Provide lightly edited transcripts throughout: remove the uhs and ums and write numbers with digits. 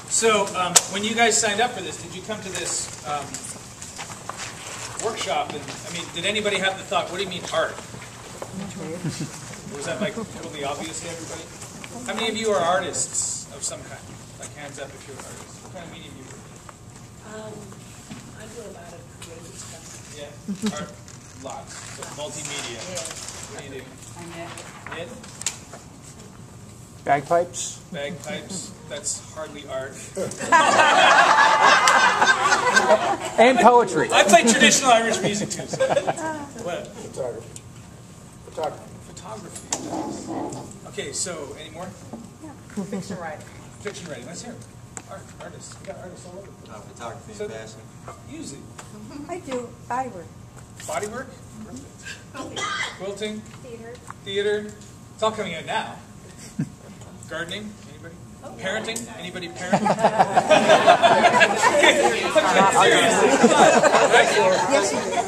So when you guys signed up for this, did you come to this workshop? And I mean, did anybody have the thought, what do you mean art? Was that like totally obvious to everybody? How many of you are artists of some kind? Like hands up if you're an artist. What kind of medium do you work in? I do a lot of creative stuff. Yeah, art, lots. So multimedia. Yeah. What do you do? I knit. Knit? Bagpipes. Bagpipes? That's hardly art. And poetry. I play traditional Irish music too. So. What? Photography. Photography. Okay, so any more? Fiction writing. Fiction writing. Let's hear it. Artists. We got artists all over. Photography So- and fashion. Use it. I do bodywork. Body work? Perfect. Quilting? Theater. Theater? It's all coming out now. Gardening? Anybody? Parenting? Anybody parent? Seriously, come on. Right?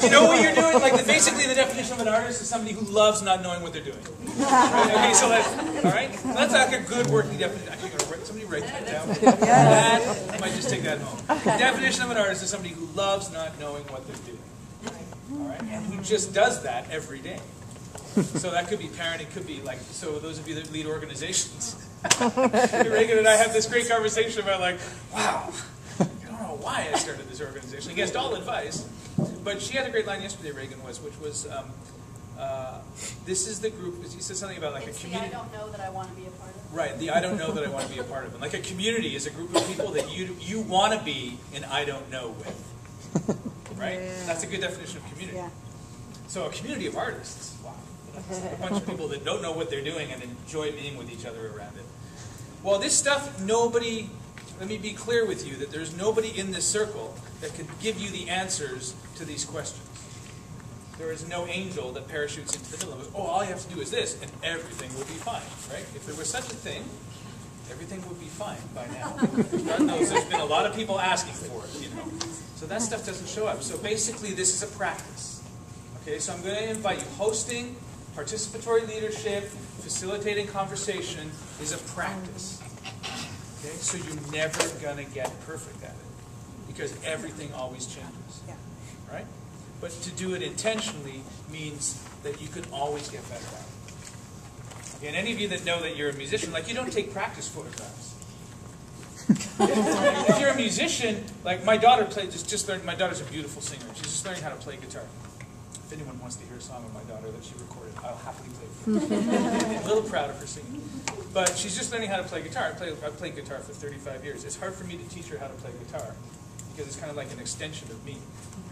Do you know what you're doing? Like, basically the definition of an artist is somebody who loves not knowing what they're doing. Right? Okay, so that's, all right? So that's like a good working definition. Actually, somebody write that down. That, I might just take that home. The definition of an artist is somebody who loves not knowing what they're doing. All right? And who just does that every day. So that could be parenting, could be like, so those of you that lead organizations, Reagan and I have this great conversation about like, wow, I don't know why I started this organization, against all advice. But she had a great line yesterday, Reagan was, which was, this is the group, she said something about like It's a community. the I don't know that I want to be a part of. Right, the I don't know that I want to be a part of. And like a community is a group of people that you want to be an I don't know with. Right? Yeah. That's a good definition of community. Yeah. So a community of artists, wow. It's a bunch of people that don't know what they're doing and enjoy being with each other around it. Well, this stuff, nobody, let me be clear with you, that there's nobody in this circle that could give you the answers to these questions. There is no angel that parachutes into the middle of it. Oh, all you have to do is this, and everything will be fine, right? If there was such a thing, everything would be fine by now. God knows there's been a lot of people asking for it, you know. So that stuff doesn't show up. So basically, this is a practice. Okay, so I'm going to invite you. Hosting, participatory leadership, facilitating conversation is a practice. Okay, so you're never going to get perfect at it because everything always changes. Yeah. Right? But to do it intentionally means that you can always get better at it. Okay, and any of you that know that you're a musician, like you don't take practice photographs. If you're a musician, like my daughter just learned, my daughter's a beautiful singer. She's just learning how to play guitar. If anyone wants to hear a song of my daughter that she recorded, I'll happily play it for you. I'm a little proud of her singing. But she's just learning how to play guitar. I've played guitar for 35 years. It's hard for me to teach her how to play guitar because it's kind of like an extension of me.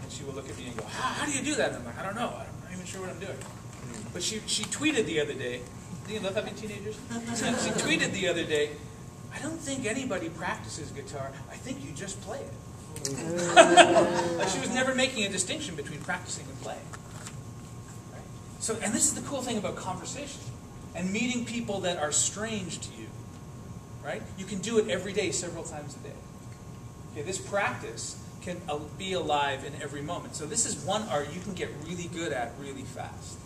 And she will look at me and go, how do you do that? And I'm like, I don't know. I'm not even sure what I'm doing. But she tweeted the other day, do you love having teenagers? She tweeted the other day, I don't think anybody practices guitar. I think you just play it. Like she was never making a distinction between practicing and playing. Right? So, and this is the cool thing about conversation and meeting people that are strange to you. Right? You can do it every day, several times a day. Okay, this practice can be alive in every moment. So this is one art you can get really good at really fast.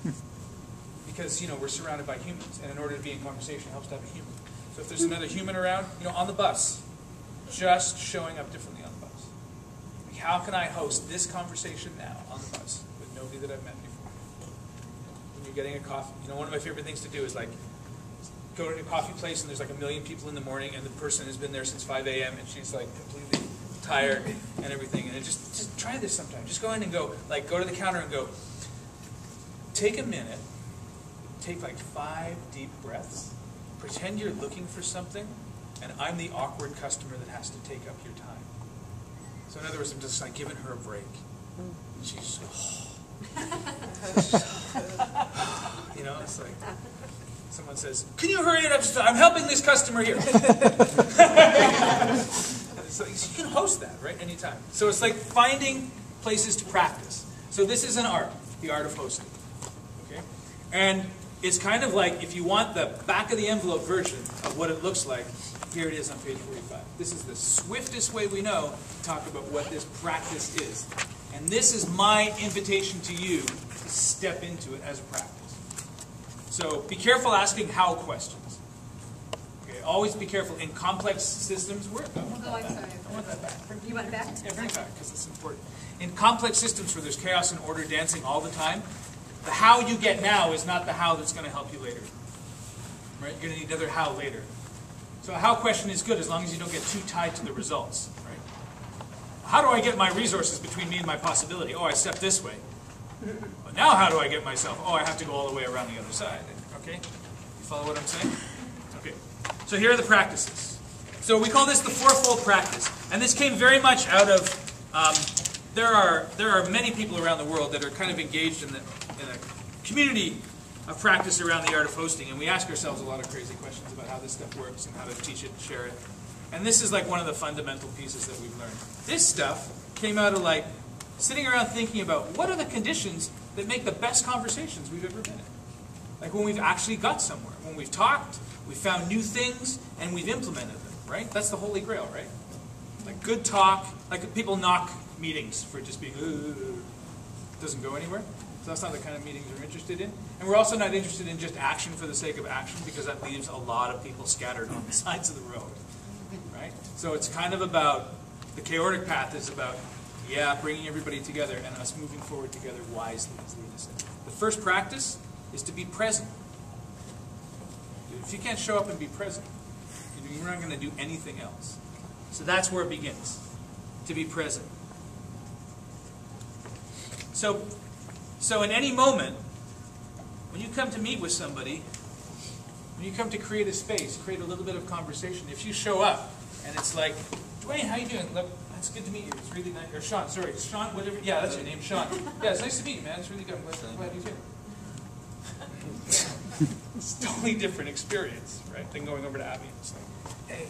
Because, you know, we're surrounded by humans, and in order to be in conversation, it helps to have a human. So if there's another human around, you know, on the bus, just showing up differently on the bus. Like, how can I host this conversation now on the bus with nobody that I've met before? When you're getting a coffee, you know, one of my favorite things to do is like go to a coffee place and there's like 1 million people in the morning, and the person has been there since 5 a.m. and she's like completely tired and everything. And just try this sometime. Just go in and go, like, go to the counter and go, take a minute. Take like 5 deep breaths, pretend you're looking for something, and I'm the awkward customer that has to take up your time. So in other words, I'm just like giving her a break. And she's you know, it's like someone says, can you hurry it up? I'm helping this customer here. So you can host that, right, anytime. So it's like finding places to practice. So this is an art, the art of hosting. Okay? And it's kind of like, if you want the back of the envelope version of what it looks like, here it is on page 45. This is the swiftest way we know to talk about what this practice is. And this is my invitation to you to step into it as a practice. So be careful asking how questions. Okay, Okay, always be careful. In complex systems, I want Oh, I'm that back. sorry. I want that back. You want it back? Yeah, bring it back, because it's important. In complex systems where there's chaos and order dancing all the time, the how you get now is not the how that's going to help you later. Right? You're going to need another how later. So a how question is good as long as you don't get too tied to the results. Right? How do I get my resources between me and my possibility? Oh, I step this way. But now how do I get myself? Oh, I have to go all the way around the other side. Okay? You follow what I'm saying? Okay. So here are the practices. So we call this the fourfold practice. And this came very much out of, there are many people around the world that are kind of engaged in a community of practice around the art of hosting. And we ask ourselves a lot of crazy questions about how this stuff works and how to teach it and share it. And this is like one of the fundamental pieces that we've learned. This stuff came out of like sitting around thinking about what are the conditions that make the best conversations we've ever been in. Like when we've actually got somewhere. When we've talked, we've found new things, and we've implemented them, right? That's the holy grail, right? Like good talk, like people knock meetings for just being, doesn't go anywhere. So that's not the kind of meetings we're interested in. And we're also not interested in just action for the sake of action, because that leaves a lot of people scattered on the sides of the road, right? So it's kind of about, the chaotic path is about, yeah, bringing everybody together and us moving forward together wisely, as Lena said. The first practice is to be present. If you can't show up and be present, you're not going to do anything else. So that's where it begins, to be present. So in any moment, when you come to meet with somebody, when you come to create a space, create a little bit of conversation, if you show up and it's like, Dwayne, how you doing? Look, it's good to meet you. It's really nice. Or Sean, sorry, Sean, whatever. Yeah, that's your name, Sean. Yeah, it's nice to meet you, man. It's really good. I'm glad you're here. It's a totally different experience, right, than going over to Abby and it's like, hey,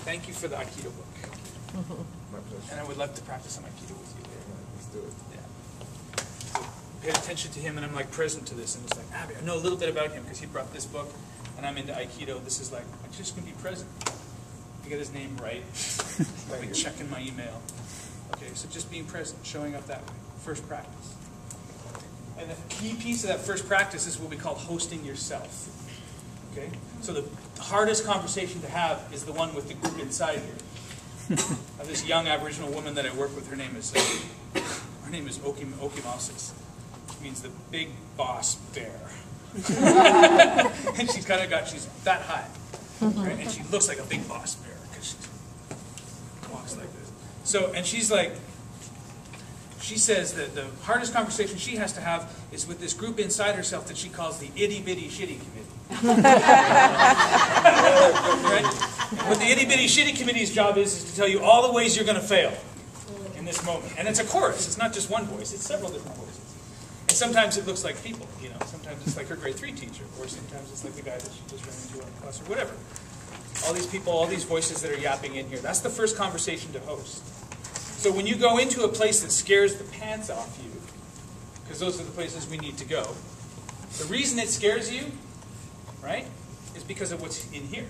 thank you for the Aikido book. My pleasure. And I would love to practice some Aikido with you. Let's do it. Yeah. So paid attention to him, and I'm like present to this, and it's like, Abby, I know a little bit about him because he brought this book, and I'm into Aikido. This is like, I'm just going to be present. I get his name right. Like checking my email. Okay, so just being present, showing up that way. First practice. And the key piece of that first practice is what we call hosting yourself. Okay? So the hardest conversation to have is the one with the group inside here. I have this young Aboriginal woman that I work with. Her name is Okimosis, which means the big boss bear. And she's that high. Right? And she looks like a big boss bear because she walks like this. So, and she's like, she says that the hardest conversation she has to have is with this group inside herself that she calls the itty bitty shitty committee. Right? What the itty bitty shitty committee's job is to tell you all the ways you're going to fail in this moment. And it's a chorus. It's not just one voice. It's several different voices. And sometimes it looks like people. You know, sometimes it's like her grade 3 teacher, or sometimes it's like the guy that she just ran into on the bus, or whatever. All these people, all these voices that are yapping in here. That's the first conversation to host. So when you go into a place that scares the pants off you, because those are the places we need to go, the reason it scares you, right, is because of what's in here.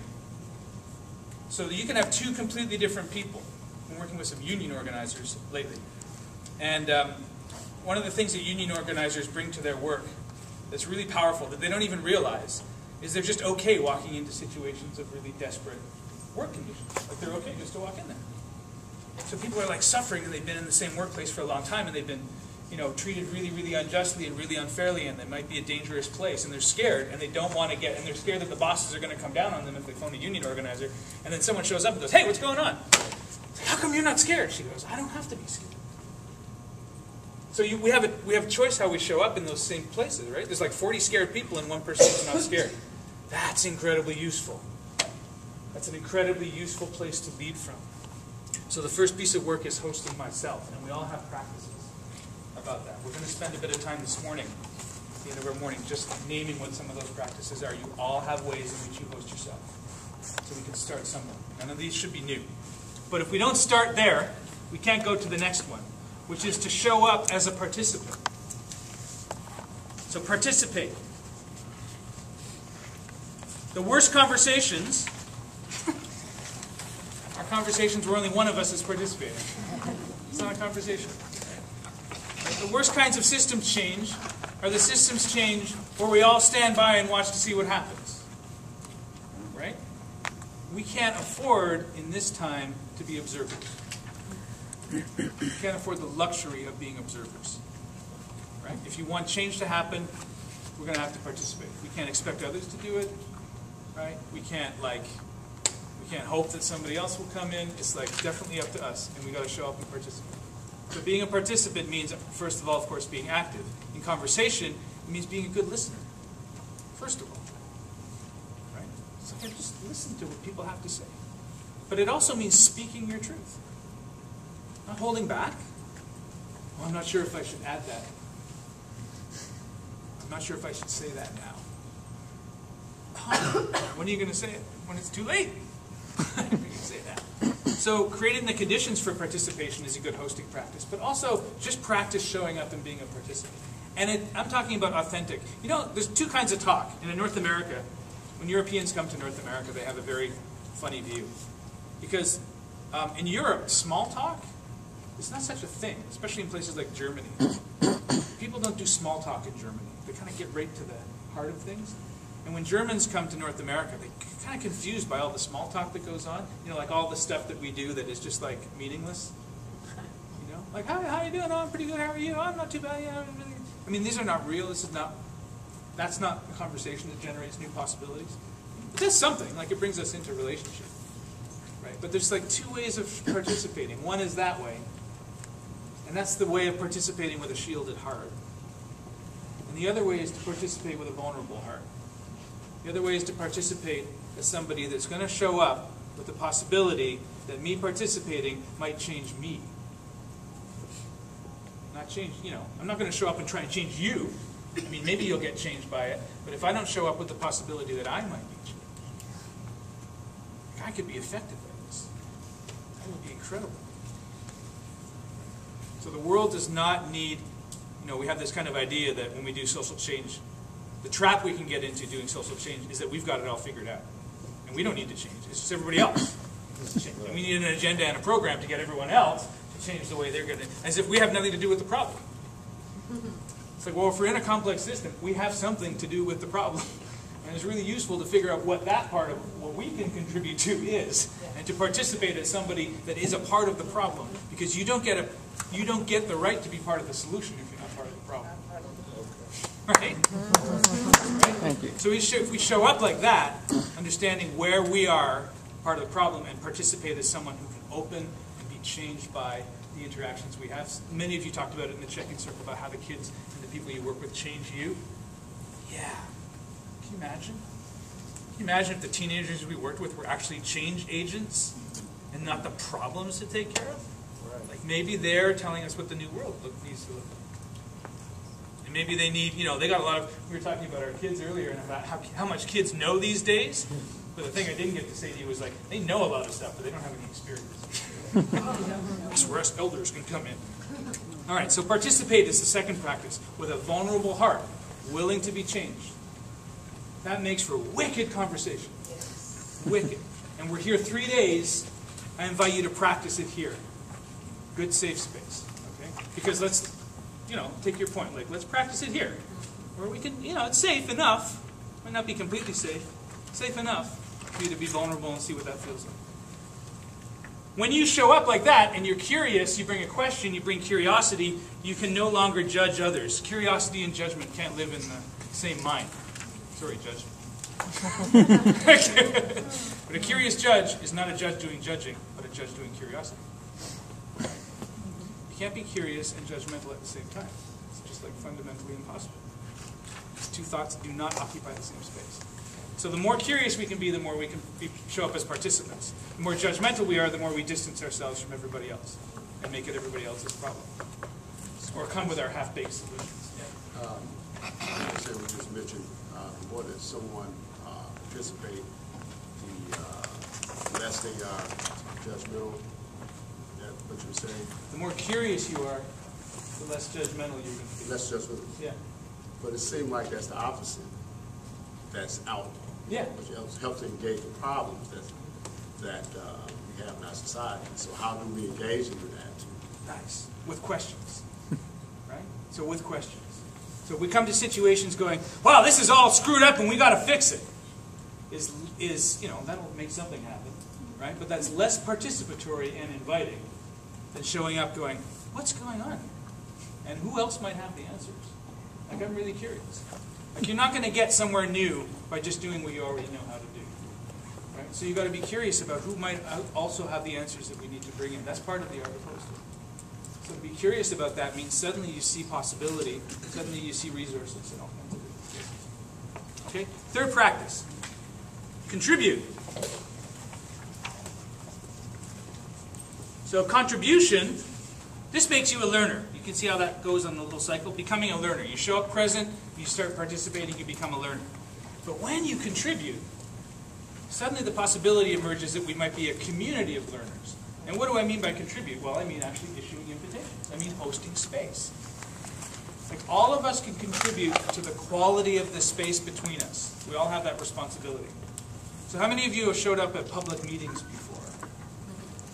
So you can have two completely different people. I'm working with some union organizers lately. And one of the things that union organizers bring to their work that's really powerful, that they don't even realize, is they're just okay walking into situations of really desperate work conditions. Like they're okay just to walk in there. So people are like suffering, and they've been in the same workplace for a long time, and they've been, you know, treated really, really unjustly and really unfairly, and it might be a dangerous place, and they're scared, and they don't want to get, and they're scared that the bosses are going to come down on them if they phone a union organizer, and then someone shows up and goes, hey, what's going on? How come you're not scared? She goes, I don't have to be scared. So we have a choice how we show up in those same places, right? There's like 40 scared people and one person who's not scared. That's incredibly useful. That's an incredibly useful place to lead from. So the first piece of work is hosting myself, and we all have practices about that. We're going to spend a bit of time this morning, at the end of our morning, just naming what some of those practices are. You all have ways in which you host yourself. So we can start somewhere. None of these should be new. But if we don't start there, we can't go to the next one, which is to show up as a participant. So participate. The worst conversations are conversations where only one of us is participating. It's not a conversation. The worst kinds of systems change are the systems change where we all stand by and watch to see what happens. Right? can't afford in this time to be observers. We can't afford the luxury of being observers. Right? If you want change to happen, we're going to have to participate. We can't expect others to do it. Right? We can't hope that somebody else will come in. It's like definitely up to us, and we got to show up and participate. So being a participant means, first of all, of course, being active. In conversation, it means being a good listener. First of all. Right? So just listen to what people have to say. But it also means speaking your truth. Not holding back. Well, I'm not sure if I should add that. I'm not sure if I should say that now. When are you going to say it? When it's too late. You can say that. So creating the conditions for participation is a good hosting practice, but also just practice showing up and being a participant. And I'm talking about authentic. You know, there's two kinds of talk. In North America, when Europeans come to North America, they have a very funny view. Because in Europe, small talk is not such a thing, especially in places like Germany. People don't do small talk in Germany. They kind of get right to the heart of things. And when Germans come to North America, they're kind of confused by all the small talk that goes on. You know, like all the stuff that we do that is just like meaningless. You know, like, how you doing? Oh, I'm pretty good. How are you? Oh, I'm not too bad. Yeah, I mean, these are not real. That's not a conversation that generates new possibilities. It does something, like it brings us into relationship. Right? But there's like two ways of participating. One is that way. And that's the way of participating with a shielded heart. And the other way is to participate with a vulnerable heart. The other way is to participate as somebody that's going to show up with the possibility that me participating might change me. Not change, you know, I'm not going to show up and try and change you. I mean, maybe you'll get changed by it, but if I don't show up with the possibility that I might be changed, I could be affected by this. That would be incredible. So the world does not need, you know, we have this kind of idea that when we do social change, the trap we can get into doing social change is that we've got it all figured out. And we don't need to change. It's just everybody else. And we need an agenda and a program to get everyone else to change the way they're going to, as if we have nothing to do with the problem. It's like, well, if we're in a complex system, we have something to do with the problem. And it's really useful to figure out what that part of what we can contribute to is, and to participate as somebody that is a part of the problem. Because you don't get the right to be part of the solution if you're not part of the problem. Right? Thank you. So if we show up like that, understanding where we are part of the problem, and participate as someone who can open and be changed by the interactions we have. Many of you talked about it in the check-in circle about how the kids and the people you work with change you. Yeah. Can you imagine? Can you imagine if the teenagers we worked with were actually change agents and not the problems to take care of? Right. Like maybe they're telling us what the new world needs to look like. And maybe they need, you know, they got a lot of, we were talking about our kids earlier and about how much kids know these days. But the thing I didn't get to say to you was like, they know a lot of stuff, but they don't have any experience. That's where us elders can come in. All right, so participate is the second practice, with a vulnerable heart, willing to be changed. That makes for wicked conversation. Wicked. And we're here 3 days. I invite you to practice it here. Good safe space. Okay? Because let's, you know, take your point. Like, let's practice it here. Where we can, you know, it's safe enough. Might not be completely safe. Safe enough for you to be vulnerable and see what that feels like. When you show up like that and you're curious, you bring a question, you bring curiosity, you can no longer judge others. Curiosity and judgment can't live in the same mind. Sorry, judge. But a curious judge is not a judge doing judging, but a judge doing curiosity. You can't be curious and judgmental at the same time. It's just like fundamentally impossible. These two thoughts do not occupy the same space. So the more curious we can be, the more we can show up as participants. The more judgmental we are, the more we distance ourselves from everybody else and make it everybody else's problem. Or come with our half-baked solutions. Yeah. Like I said, we just mentioned the more that someone participate, the less they are judgmental. Is that what you were saying? The more curious you are, the less judgmental you're going to be. Less judgmental. Yeah. But it seems like that's the opposite. That's out. Yeah. Which helps to engage the problems that we have in our society. So how do we engage them in that? Nice. With questions. Right? So with questions. So we come to situations going, wow, this is all screwed up and we got to fix it. Is you know, that'll make something happen. right? But that's less participatory and inviting than showing up going, what's going on? And who else might have the answers? Like, I'm really curious. Like, you're not going to get somewhere new by just doing what you already know how to do. Right? So you've got to be curious about who might also have the answers that we need to bring in. That's part of the art of hosting. So to be curious about that means suddenly you see possibility, suddenly you see resources and all kinds of things. Okay? Third practice. Contribute. So contribution, this makes you a learner. You can see how that goes on the little cycle. Becoming a learner. You show up present, you start participating, you become a learner. But when you contribute, suddenly the possibility emerges that we might be a community of learners. And what do I mean by contribute? Well, I mean actually issuing invitations. I mean hosting space. Like, all of us can contribute to the quality of the space between us. We all have that responsibility. So how many of you have showed up at public meetings before?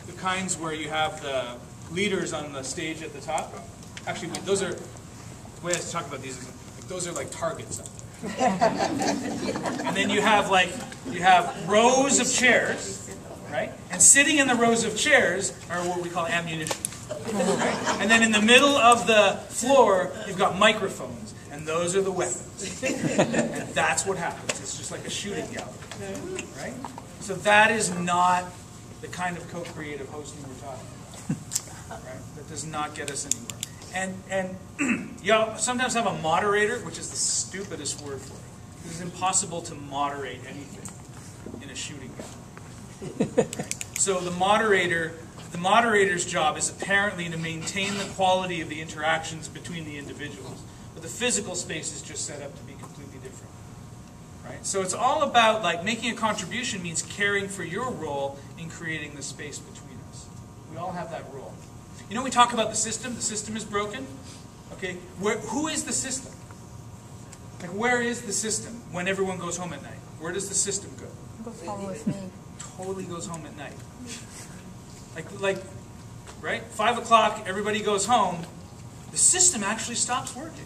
The kinds where you have the leaders on the stage at the top? Actually, those are, the way I talk about these is, like, those are like targets up there. And then you have rows of chairs, right? And sitting in the rows of chairs are what we call ammunition. Right? And then in the middle of the floor, you've got microphones, and those are the weapons. And that's what happens. It's just like a shooting gallery, right? So that is not the kind of co-creative hosting we're talking about, right? That does not get us anywhere. And you sometimes have a moderator, which is the stupidest word for it. It's impossible to moderate anything in a shooting gallery. Right? So the moderator's job is apparently to maintain the quality of the interactions between the individuals. But the physical space is just set up to be completely different. Right? So it's all about, like, making a contribution means caring for your role in creating the space between us. We all have that role. You know, we talk about the system is broken. Okay, who is the system? Like, where is the system when everyone goes home at night? Where does the system go? Goes home with me. Totally goes home at night. Like, right? 5 o'clock, everybody goes home. The system actually stops working.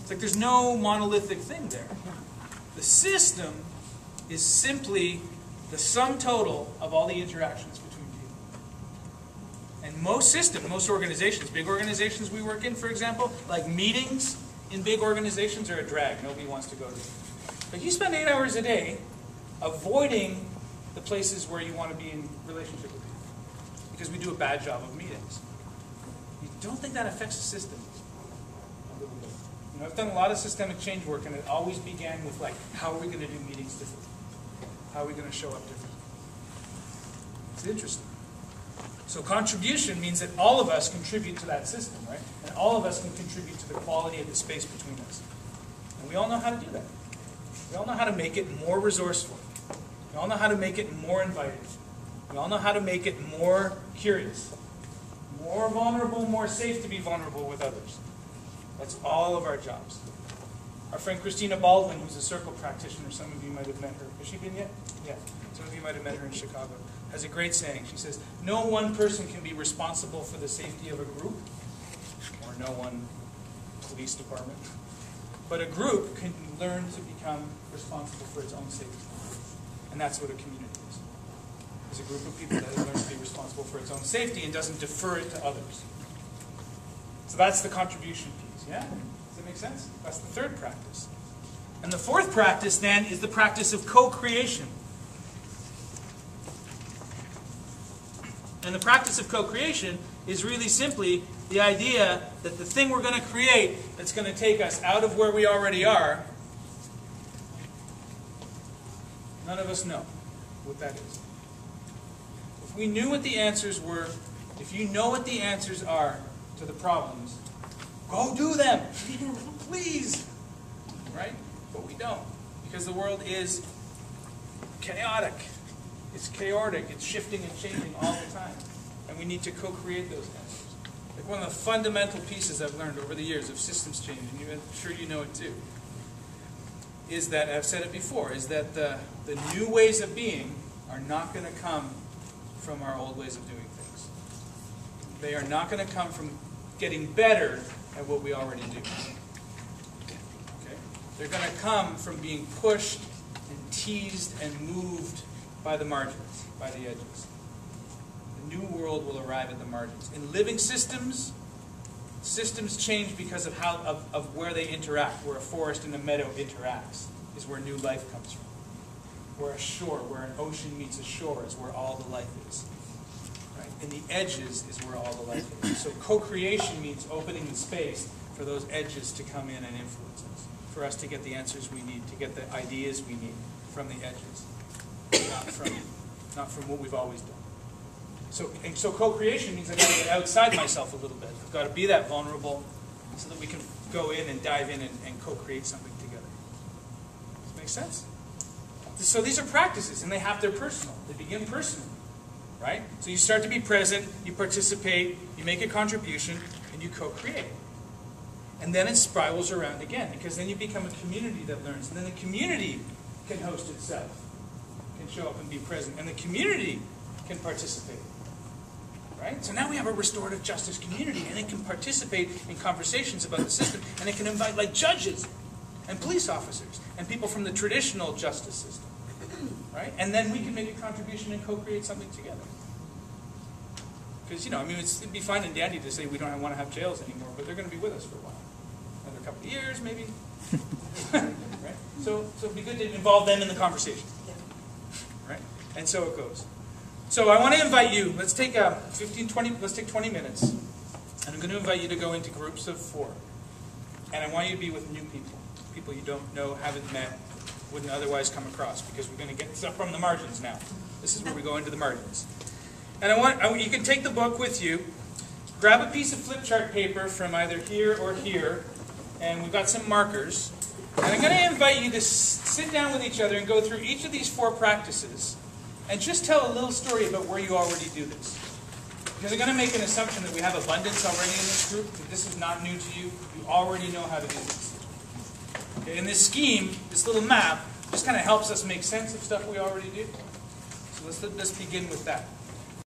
It's like there's no monolithic thing there. The system is simply the sum total of all the interactions between people. And most organizations, big organizations we work in, for example, like meetings in big organizations are a drag. Nobody wants to go to. But you spend 8 hours a day avoiding the places where you want to be in relationship with people. Because we do a bad job of meetings. You don't think that affects the system? A little bit. You know, I've done a lot of systemic change work, and it always began with, like, how are we going to do meetings differently? How are we going to show up differently? It's interesting. So contribution means that all of us contribute to that system, right? And all of us can contribute to the quality of the space between us. And we all know how to do that. We all know how to make it more resourceful. We all know how to make it more inviting. We all know how to make it more curious, more vulnerable, more safe to be vulnerable with others. That's all of our jobs. Our friend Christina Baldwin, who's a circle practitioner, some of you might have met her. Has she been yet? Yeah. Some of you might have met her in Chicago. Has a great saying. She says, no one person can be responsible for the safety of a group, or no one police department, but a group can learn to become responsible for its own safety. And that's what a community is. It's a group of people that has learned to be responsible for its own safety and doesn't defer it to others. So that's the contribution piece, yeah? Does that make sense? That's the third practice. And the fourth practice, then, is the practice of co-creation. And the practice of co-creation is really simply the idea that the thing we're going to create that's going to take us out of where we already are, none of us know what that is. If we knew what the answers were, if you know what the answers are to the problems, go do them, please, right? But we don't, because the world is chaotic. It's chaotic, it's shifting and changing all the time. And we need to co-create those answers. Like, one of the fundamental pieces I've learned over the years of systems change, and I'm sure you know it too, is that, I've said it before, is that the new ways of being are not going to come from our old ways of doing things. They are not going to come from getting better at what we already do. Okay? They're going to come from being pushed and teased and moved by the margins, by the edges. world will arrive at the margins. In living systems, systems change because of of where they interact. Where a forest and a meadow interacts is where new life comes from. Where a shore, where an ocean meets a shore is where all the life is. Right? And the edges is where all the life is. So co-creation means opening the space for those edges to come in and influence us. For us to get the answers we need, to get the ideas we need from the edges. Not from what we've always done. So co-creation means I've got to get outside myself a little bit. I've got to be that vulnerable so that we can go in and dive in and co-create something together. Does that make sense? So these are practices, and they have their personal. They begin personal, right? So you start to be present, you participate, you make a contribution, and you co-create. And then it spirals around again, because then you become a community that learns. And then the community can host itself, can show up and be present. And the community can participate. Right? So now we have a restorative justice community, and it can participate in conversations about the system, and it can invite like judges and police officers and people from the traditional justice system. Right? And then we can make a contribution and co-create something together. Because, I mean, it'd be fine and dandy to say we don't want to have jails anymore, but they're going to be with us for a while. Another couple of years, maybe. Right? So it'd be good to involve them in the conversation. Right? And so it goes. So I want to invite you, let's take 20 minutes, and I'm going to invite you to go into groups of 4. And I want you to be with new people you don't know, haven't met, wouldn't otherwise come across, because we're going to get stuff from the margins now. This is where we go into the margins. And you can take the book with you, grab a piece of flip chart paper from either here or here, and we've got some markers. And I'm going to invite you to sit down with each other and go through each of these 4 practices. And just tell a little story about where you already do this. Because I'm going to make an assumption that we have abundance already in this group, that this is not new to you. You already know how to do this. Okay, and this scheme, this little map, just kind of helps us make sense of stuff we already do. So let's begin with that.